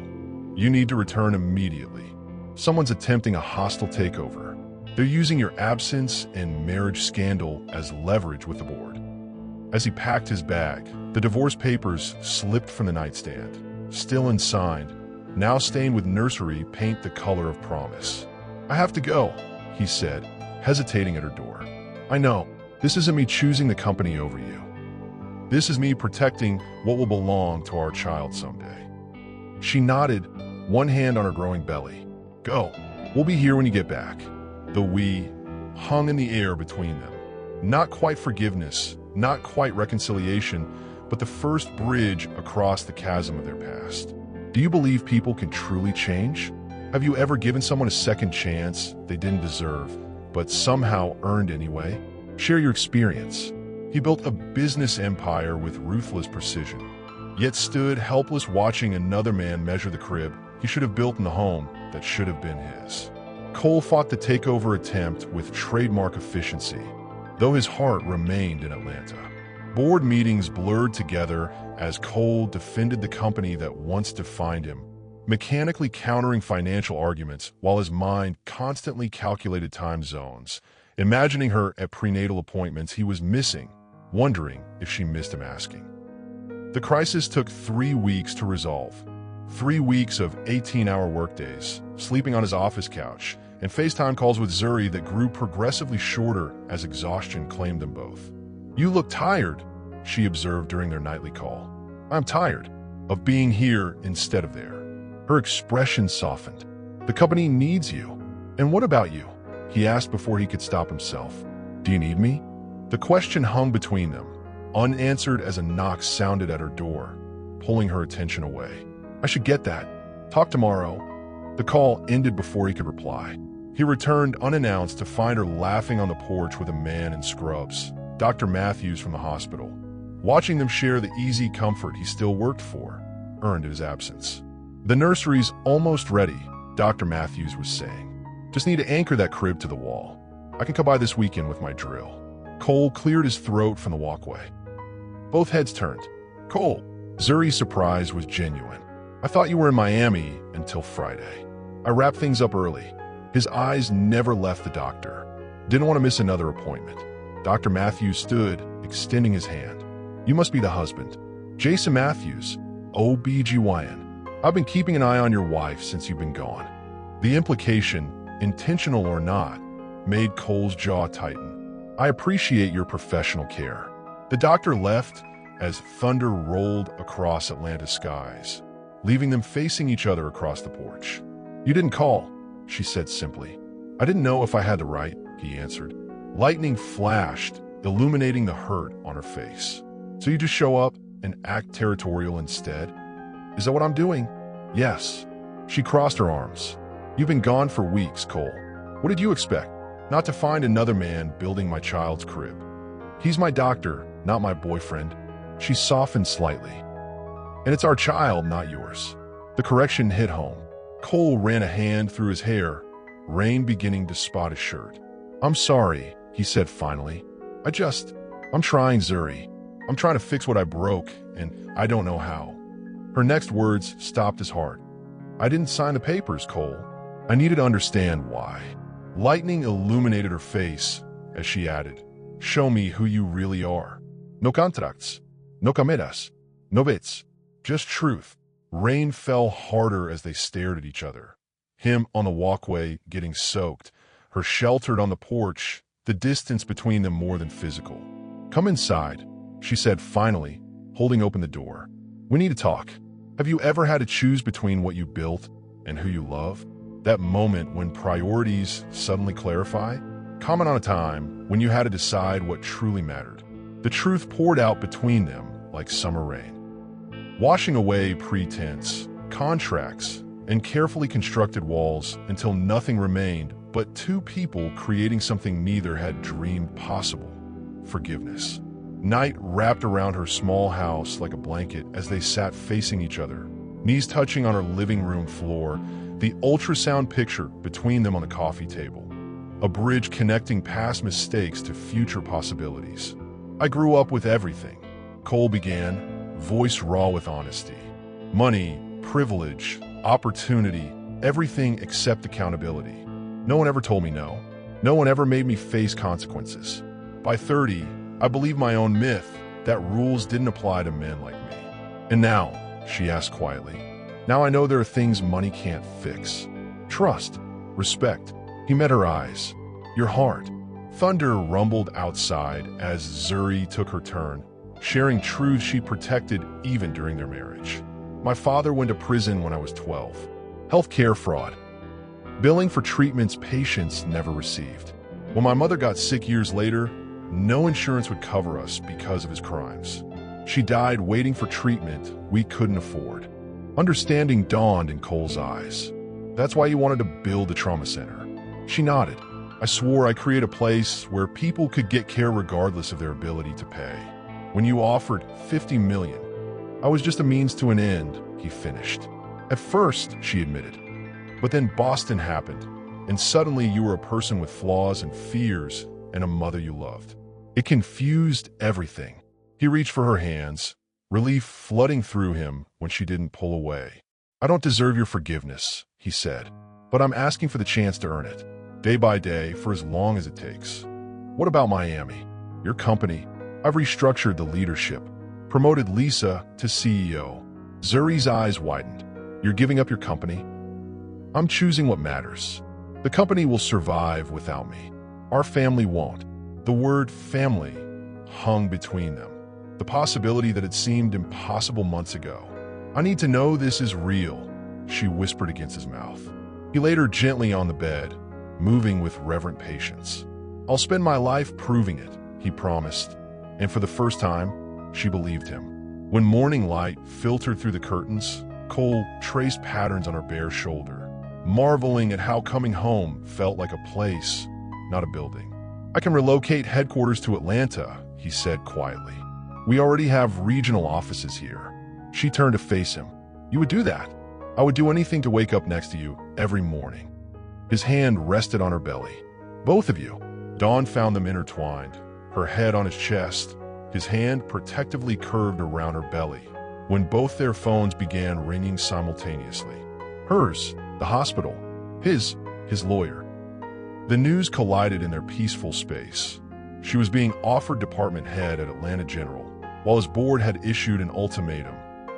you need to return immediately. Someone's attempting a hostile takeover. They're using your absence and marriage scandal as leverage with the board." As he packed his bag, the divorce papers slipped from the nightstand, still unsigned, now stained with nursery paint the color of promise. "I have to go," he said, hesitating at her door. "I know, this isn't me choosing the company over you. This is me protecting what will belong to our child someday." She nodded, one hand on her growing belly. "Go. We'll be here when you get back." The "we" hung in the air between them. Not quite forgiveness, not quite reconciliation, but the first bridge across the chasm of their past. Do you believe people can truly change? Have you ever given someone a second chance they didn't deserve, but somehow earned anyway? Share your experience. He built a business empire with ruthless precision, yet stood helpless watching another man measure the crib he should have built in the home that should have been his. Cole fought the takeover attempt with trademark efficiency, though his heart remained in Atlanta. Board meetings blurred together as Cole defended the company that once defined him, mechanically countering financial arguments while his mind constantly calculated time zones, imagining her at prenatal appointments he was missing, wondering if she missed him asking. The crisis took 3 weeks to resolve. 3 weeks of 18-hour workdays, sleeping on his office couch, and FaceTime calls with Zuri that grew progressively shorter as exhaustion claimed them both. "You look tired," she observed during their nightly call. "I'm tired of being here instead of there." Her expression softened. "The company needs you." "And what about you?" he asked before he could stop himself. "Do you need me?" The question hung between them, unanswered as a knock sounded at her door, pulling her attention away. "I should get that. Talk tomorrow." The call ended before he could reply. He returned unannounced to find her laughing on the porch with a man in scrubs, Dr. Matthews from the hospital, watching them share the easy comfort he still worked for, earned in his absence. "The nursery's almost ready," Dr. Matthews was saying. "Just need to anchor that crib to the wall. I can come by this weekend with my drill." Cole cleared his throat from the walkway. Both heads turned. "Cole." Zuri's surprise was genuine. "I thought you were in Miami until Friday. I wrapped things up early." His eyes never left the doctor. Didn't want to miss another appointment. Dr. Matthews stood, extending his hand. "You must be the husband." Jason Matthews, OBGYN. I've been keeping an eye on your wife since you've been gone. The implication, intentional or not, made Cole's jaw tighten. I appreciate your professional care. The doctor left as thunder rolled across Atlanta's skies, leaving them facing each other across the porch. You didn't call, she said simply. I didn't know if I had the right, he answered. Lightning flashed, illuminating the hurt on her face. So you just show up and act territorial instead? Is that what I'm doing? Yes. She crossed her arms. You've been gone for weeks, Cole. What did you expect? Not to find another man building my child's crib. He's my doctor, not my boyfriend. She softened slightly. And it's our child, not yours. The correction hit home. Cole ran a hand through his hair, rain beginning to spot his shirt. I'm sorry, he said finally. I'm trying, Zuri. I'm trying to fix what I broke, and I don't know how. Her next words stopped his heart. I didn't sign the papers, Cole. I needed to understand why. Lightning illuminated her face as she added, show me who you really are. No contracts, no cameras, no bits, just truth. Rain fell harder as they stared at each other. Him on the walkway getting soaked, her sheltered on the porch, the distance between them more than physical. Come inside, she said finally, holding open the door. We need to talk. Have you ever had to choose between what you built and who you love? That moment when priorities suddenly clarify? Comment on a time when you had to decide what truly mattered. The truth poured out between them like summer rain, washing away pretense, contracts, and carefully constructed walls until nothing remained but two people creating something neither had dreamed possible: forgiveness. Night wrapped around her small house like a blanket as they sat facing each other, knees touching on her living room floor, the ultrasound picture between them on the coffee table, a bridge connecting past mistakes to future possibilities. I grew up with everything, Cole began, voice raw with honesty. Money, privilege, opportunity, everything except accountability. No one ever told me no. No one ever made me face consequences. By 30, I believed my own myth that rules didn't apply to men like me. And now, she asked quietly, now I know there are things money can't fix. Trust, respect. He met her eyes. Your heart. Thunder rumbled outside as Zuri took her turn, sharing truths she protected even during their marriage. My father went to prison when I was 12. Healthcare fraud. Billing for treatments patients never received. When my mother got sick years later, no insurance would cover us because of his crimes. She died waiting for treatment we couldn't afford. Understanding dawned in Cole's eyes. That's why you wanted to build the trauma center. She nodded. I swore I'd create a place where people could get care regardless of their ability to pay. When you offered $50 million, I was just a means to an end, he finished. At first, she admitted. But then Boston happened, and suddenly you were a person with flaws and fears and a mother you loved. It confused everything. He reached for her hands, relief flooding through him when she didn't pull away. I don't deserve your forgiveness, he said, but I'm asking for the chance to earn it, day by day for as long as it takes. What about Miami? Your company? I've restructured the leadership, promoted Lisa to CEO. Zuri's eyes widened. You're giving up your company? I'm choosing what matters. The company will survive without me. Our family won't. The word family hung between them, the possibility that had seemed impossible months ago. I need to know this is real, she whispered against his mouth. He laid her gently on the bed, moving with reverent patience. I'll spend my life proving it, he promised, and for the first time, she believed him. When morning light filtered through the curtains, Cole traced patterns on her bare shoulder, marveling at how coming home felt like a place, not a building. I can relocate headquarters to Atlanta, he said quietly. We already have regional offices here. She turned to face him. You would do that? I would do anything to wake up next to you every morning. His hand rested on her belly. Both of you. Dawn found them intertwined, her head on his chest, his hand protectively curved around her belly, when both their phones began ringing simultaneously. Hers, the hospital. His lawyer. The news collided in their peaceful space. She was being offered department head at Atlanta General, while his board had issued an ultimatum: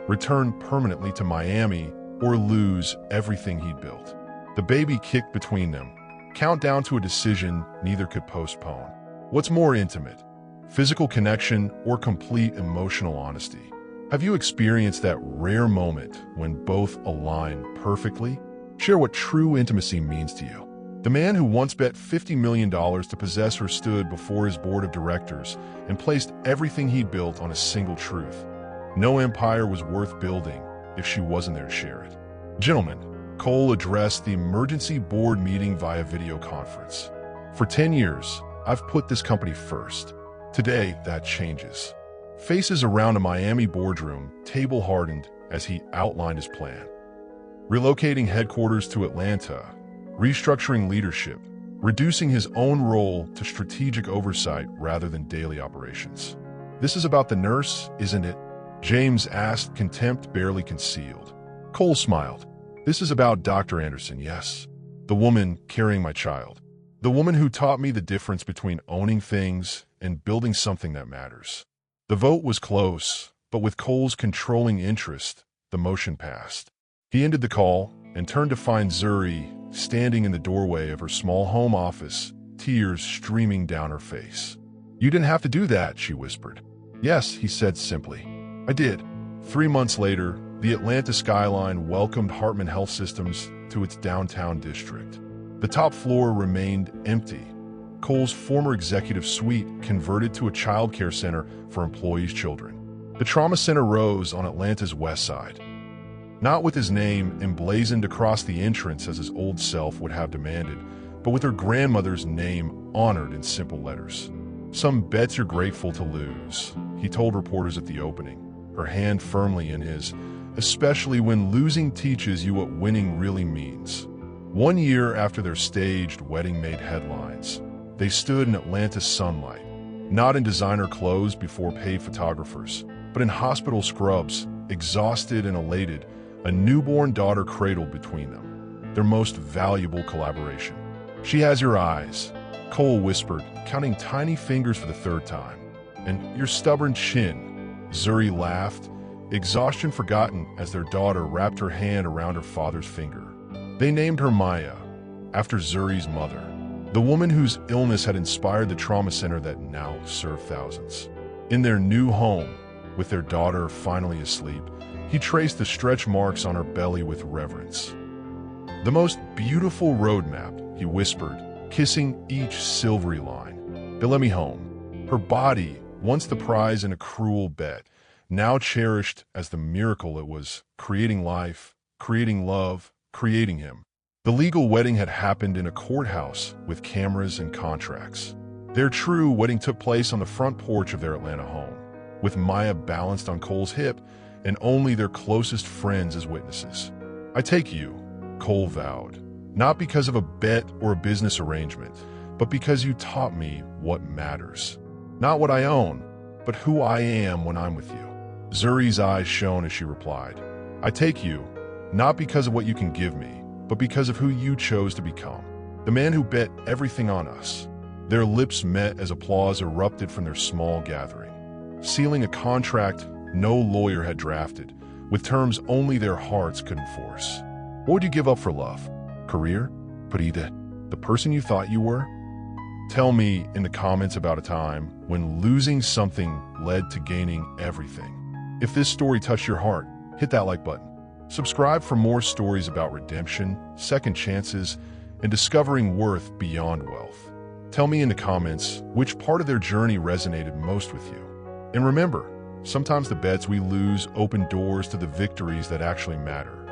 return permanently to Miami or lose everything he'd built. The baby kicked between them, countdown to a decision neither could postpone. What's more intimate, physical connection or complete emotional honesty? Have you experienced that rare moment when both align perfectly? Share what true intimacy means to you. The man who once bet $50 million to possess her stood before his board of directors and placed everything he'd built on a single truth: no empire was worth building if she wasn't there to share it. Gentlemen, Cole addressed the emergency board meeting via video conference. For 10 years, I've put this company first. Today, that changes. Faces around a Miami boardroom, table hardened as he outlined his plan. Relocating headquarters to Atlanta, restructuring leadership, reducing his own role to strategic oversight rather than daily operations. This is about the nurse, isn't it? James asked, contempt barely concealed. Cole smiled. This is about Dr. Anderson, yes. The woman carrying my child. The woman who taught me the difference between owning things and building something that matters. The vote was close, but with Cole's controlling interest, the motion passed. He ended the call and turned to find Zuri standing in the doorway of her small home office, tears streaming down her face. You didn't have to do that, she whispered. Yes, he said simply. I did. 3 months later, the Atlanta skyline welcomed Hartman Health Systems to its downtown district. The top floor remained empty. Cole's former executive suite converted to a child care center for employees' children. The trauma center rose on Atlanta's west side. Not with his name emblazoned across the entrance as his old self would have demanded, but with her grandmother's name honored in simple letters. Some bets you're grateful to lose, he told reporters at the opening, her hand firmly in his, especially when losing teaches you what winning really means. 1 year after their staged wedding made headlines, they stood in Atlanta's sunlight, not in designer clothes before paid photographers, but in hospital scrubs, exhausted and elated, a newborn daughter cradled between them, their most valuable collaboration. She has your eyes, Cole whispered, counting tiny fingers for the 3rd time. And your stubborn chin, Zuri laughed, exhaustion forgotten as their daughter wrapped her hand around her father's finger. They named her Maya, after Zuri's mother, the woman whose illness had inspired the trauma center that now served thousands. In their new home, with their daughter finally asleep, he traced the stretch marks on her belly with reverence. The most beautiful roadmap, he whispered, kissing each silvery line. They let me home. Her body, once the prize in a cruel bet, now cherished as the miracle it was, creating life, creating love, creating him. The legal wedding had happened in a courthouse with cameras and contracts. Their true wedding took place on the front porch of their Atlanta home, with Maya balanced on Cole's hip and only their closest friends as witnesses. I take you, Cole vowed, not because of a bet or a business arrangement, but because you taught me what matters. Not what I own, but who I am when I'm with you. Zuri's eyes shone as she replied, I take you, not because of what you can give me, but because of who you chose to become. The man who bet everything on us. Their lips met as applause erupted from their small gathering, sealing a contract no lawyer had drafted, with terms only their hearts could enforce. What would you give up for love? Career? Parida? The person you thought you were? Tell me in the comments about a time when losing something led to gaining everything. If this story touched your heart, hit that like button. Subscribe for more stories about redemption, second chances, and discovering worth beyond wealth. Tell me in the comments which part of their journey resonated most with you. And remember, sometimes the bets we lose open doors to the victories that actually matter.